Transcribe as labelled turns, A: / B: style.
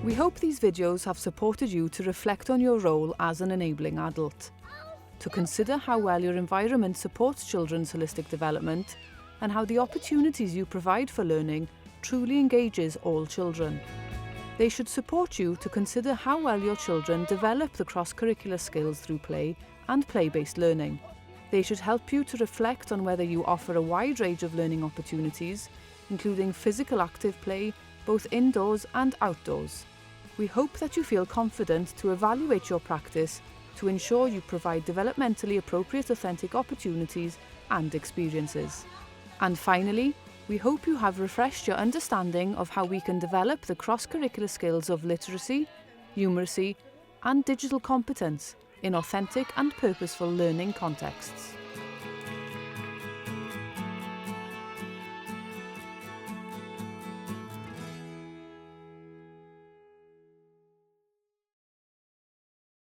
A: We hope these videos have supported you to reflect on your role as an enabling adult, to consider how well your environment supports children's holistic development and how the opportunities you provide for learning truly engages all children. They should support you to consider how well your children develop the cross-curricular skills through play and play-based learning. They should help you to reflect on whether you offer a wide range of learning opportunities, including physical active play, both indoors and outdoors. We hope that you feel confident to evaluate your practice to ensure you provide developmentally appropriate authentic opportunities and experiences. And finally, we hope you have refreshed your understanding of how we can develop the cross-curricular skills of literacy, numeracy, and digital competence in authentic and purposeful learning contexts.